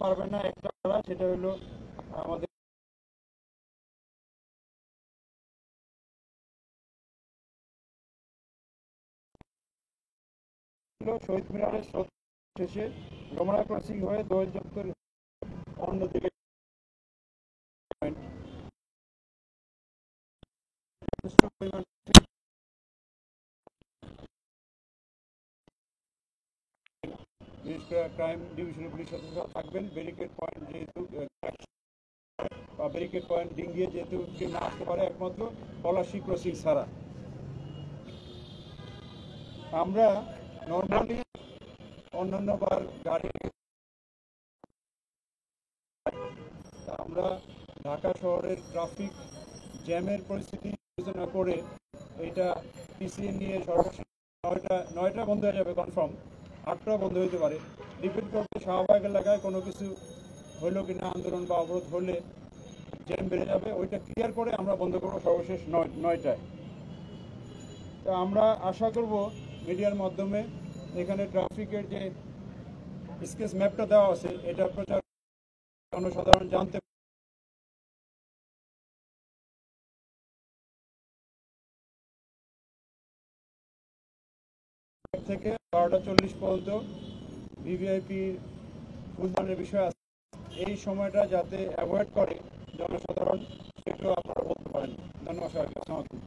পারবে না একটা করা, সেটা হলো আমাদের শহীদ মিনারের শেষে রমনা ক্রসিং হয়ে দোয়েল চত্বর অন্যদিকে যথেষ্ট পরিমাণ বিশেষ করে ক্রাইম ডিভিশনের পুলিশ সদস্যরা থাকবেন। ব্যারিকেড পয়েন্ট যেহেতু ব্যারিকেড পয়েন্ট ডিঙ্গিয়ে যেহেতু কেউ না আসতে পারে একমাত্র পলাশী ক্রসিং ছাড়া। আমরা নর্মালি অন্যান্যবার গাড়ি আমরা ঢাকা শহরের ট্রাফিক জ্যামের পরিস্থিতি বিবেচনা করে এটা পিছিয়ে নিয়ে সর্বশেষ 9টা বন্ধ হয়ে যাবে কনফার্ম, 8টা বন্ধ হতে পারে। ডিপেন্ড করতে শাহবাগ এলাকায় কোনো কিছু হলো কিনা, আন্দোলন বা অবরোধ হলে জ্যাম বেড়ে যাবে, ওইটা ক্লিয়ার করে আমরা বন্ধ করবো সর্বশেষ 9টায়। তো আমরা আশা করব মিডিয়ার মাধ্যমে এখানে ট্রাফিকের যে স্কেচ ম্যাপটা দেওয়া আছে এটা প্রচার জনসাধারণ জানতে থেকে 12টা 40 পর্যন্ত ভিভিআইপি ফুলদানের বিষয় আছে। এই সময়টা যাতে অ্যাভয়েড করে জনসাধারণ, সেটাও আপনারা বলতে পারেন। ধন্যবাদ সবাইকে। আসসালামু আলাইকুম।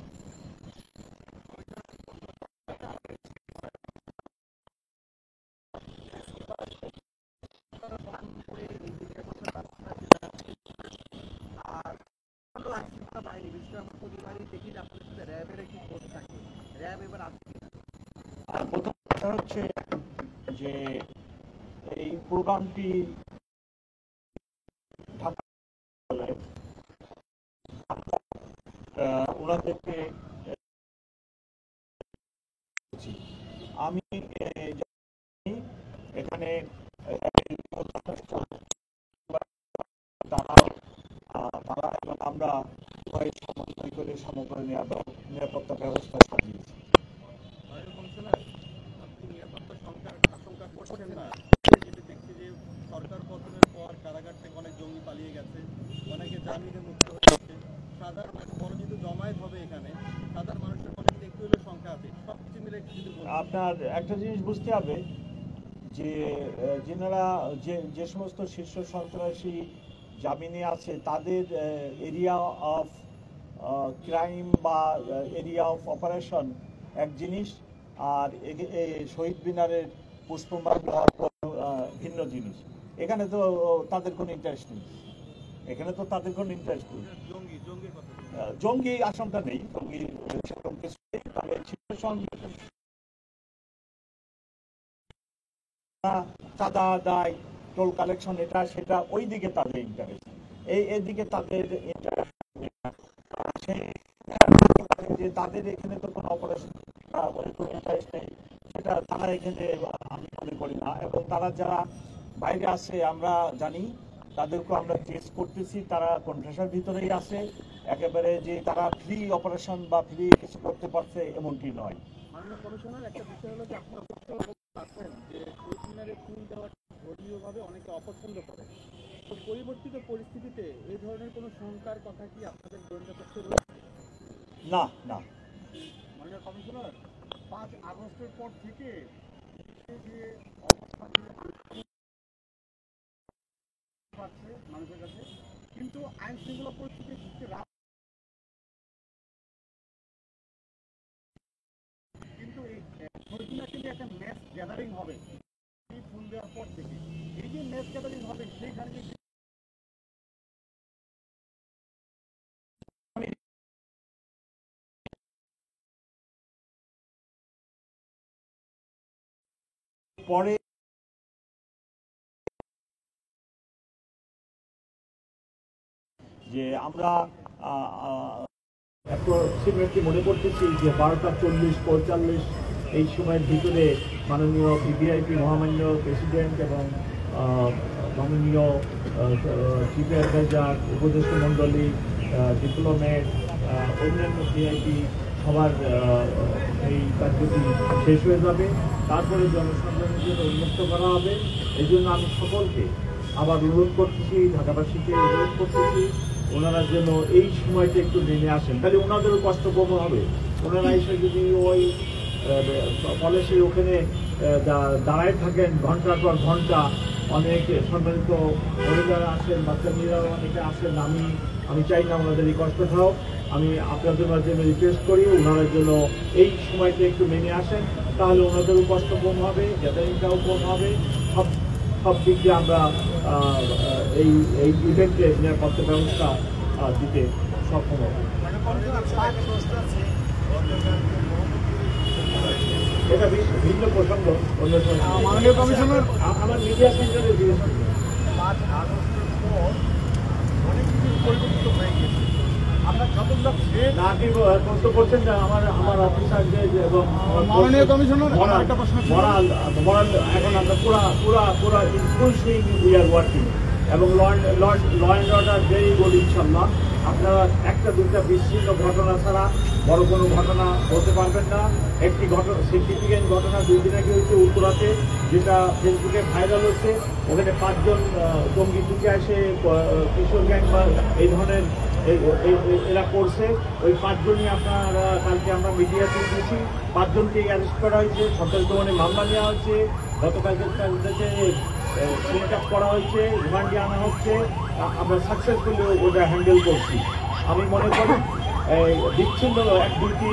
প্রথম কথা হচ্ছে যে এই প্রোগ্রামটি ওনাদেরকে আমি এখানে তারা এবং আমরা সবাই সমন্বয় করে সমগ্র নিরাপত্তা ব্যবস্থা সাজিয়েছি। সরকার পতনের পর কারাগার থেকে অনেক জঙ্গি পালিয়ে গেছে, অনেকে জামিনে মুক্ত হয়েছে। সাধারণ বড় যেহেতু জমায়েত হবে এখানে, সাধারণ মানুষের মনে একটু হলেও সংখ্যা আছে। সবকিছু মিলে আপনার একটা জিনিস বুঝতে হবে যে যেনারা যে সমস্ত শীর্ষ সন্ত্রাসী জামিনে আছে তাদের এরিয়া অফ ক্রাইম বা এরিয়া অফ অপারেশন এক জিনিস, আর শহীদ মিনারের পুষ্পমাল্য ভিন্ন জিনিস। এখানে তো তাদের কোনো ইন্টারেস্ট নেই, এখানে তো তাদের কোনো ইন্টারেস্ট নেই। জঙ্গি আশঙ্কা নেই, জঙ্গি সেরকম কিছু নেই, তবে চাঁদা আদায়, টোল কালেকশন, এটা সেটা ওই দিকে তাদের ইন্টারেস্ট, এইদিকে তাদের ইন্টারেস্ট যে তাদের এখানে তো কোনো অপারেশন কোনো ইন্টারেস্ট নেই, সেটা তারা এখানে আমি মনে করি না। এবং তারা যারা বাইরে আছে আমরা জানি, তাদেরকে আমরা টেস্ট করতেছি, তারা কনফেশনের ভিতরেই আছে, একেবারে যে তারা ফ্রি অপারেশন বা ফ্রি কিছু করতে পারছে এমনটি নয়। মাননীয় কমিশনার, একটা বিষয় হলো যে আপনারা আছেন যে শহীদ মিনারে ফুল দেওয়া ধর্মীয়ভাবে অনেকে অপছন্দ করে, তো পরিবর্তিত পরিস্থিতিতে এই ধরনের কোনো শঙ্কার কথা কি আপনাদের গোয়েন্দা পক্ষে রয়েছে? না না। মাননীয় কমিশনার, 5 আগস্টের পর থেকে যে মানুষের কাছে, কিন্তু আইন শৃঙ্খলা পরিস্থিতি কিন্তু এই কিন্তু একটা ম্যাচ গ্যাদারিং হবে এই ফুল দেওয়ার পর থেকে। এই যে ম্যাচ গ্যাদারিং হবে সেইখানে পরে যে আমরা অ্যাপ্রক্সিমেটলি মনে করতেছি যে 12টা 40-45 এই সময়ের ভিতরে মাননীয় ভিভিআইপি মহামান্য প্রেসিডেন্ট এবং মাননীয় চিফ অ্যাডভাইজার, উপদেষ্টা মণ্ডলী, ডিপ্লোমেট, অন্যান্য ভিআইপি সবার এই কার্যটি শেষ হয়ে যাবে, তারপরে জনসাধারণের জন্য উন্মুক্ত করা হবে। এই জন্য আমি সকলকে আবার অনুরোধ করতেছি, ঢাকাবাসীকে অনুরোধ করতেছি ওনারা যেন এই সময়টা একটু নেমে আসেন, তাহলে ওনাদেরও কষ্ট কম হবে। ওনারা এসে যদি ওই কলেজের ওখানে দাঁড়ায় থাকেন ঘন্টার পর ঘন্টা, অনেক সম্মানিত মহিলারা আসেন, বাচ্চা মেয়েরাও অনেকে আসেন, আমি চাই না ওনাদের এই কষ্টটা হোক। আমি আপনাদের মাধ্যমে রিকোয়েস্ট করি ওনাদের জন্য এই সময়টা একটু নেমে আসেন, তাহলে ওনাদেরও কষ্ট কম হবে, গ্যাদারিংটাও কম হবে, সব দিক দিয়ে আমরা এই ইভেন্টে নিরাপত্তা ব্যবস্থা দিতে সক্ষম হবে। এটা ভিন্ন প্রসঙ্গ, অন্য মাননীয় কমিশনার, আমার মিডিয়া সেন্টারে জিজ্ঞেস করি। 5 আগস্টের পর অনেক কিছু পরিবর্তিত হয়ে গেছে। আমরা যতটা না কি প্রশ্ন করছেন যে আমার অফিসারদের এবং মাননীয় কমিশনার, একটা প্রশ্ন ছিল। মরাল এখন আমরা পুরা full swing we are working, এবং law and order very good ইনশাল্লাহ। আপনারা একটা দুটা বিচ্ছিন্ন ঘটনা ছাড়া বড় কোনো ঘটনা বলতে পারবেন না। একটি ঘটনা, সিগনিফিকেন্ট ঘটনা 2 দিন আগে হয়েছে উত্তরাতে, যেটা ফেসবুকে ভাইরাল হচ্ছে। ওখানে 5 জন জঙ্গি ঢুকে আসে, কিশোর গ্যাং বা এই ধরনের এরা করছে। ওই 5 জনই আপনারা কালকে আমরা মিডিয়াতে দিয়েছি, 5 জনকে অ্যারেস্ট করা হয়েছে, 17 মামলা নেওয়া হয়েছে। গতকালকে তাদেরকে চেক আপ করা হয়েছে, রিমান্ডে আনা হচ্ছে। আমরা সাকসেসফুলি ওটা হ্যান্ডেল করছি। আমি মনে করি বিচ্ছিন্ন 1-2টি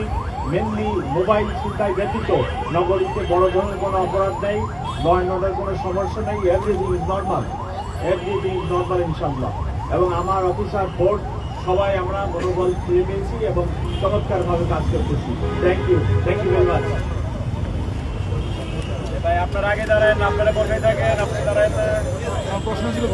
মেনলি মোবাইল ছিনতাই ব্যতীত নগরীতে বড় ধরনের কোনো অপরাধ নেই, ল অ্যান্ড অর্ডার কোনো সমস্যা নেই। এভরিথিং ইজ নর্মাল ইনশাল্লাহ। এবং আমার অফিসার ফোর্স সবাই আমরা মনোবল ফিরে পেয়েছি এবং চমৎকারভাবে কাজ করতেছি। Thank you very much. ভাই আপনার আগে দাঁড়ান, আপনারা বসে থাকেন, আপনি দাঁড়ায়। প্রশ্ন ছিল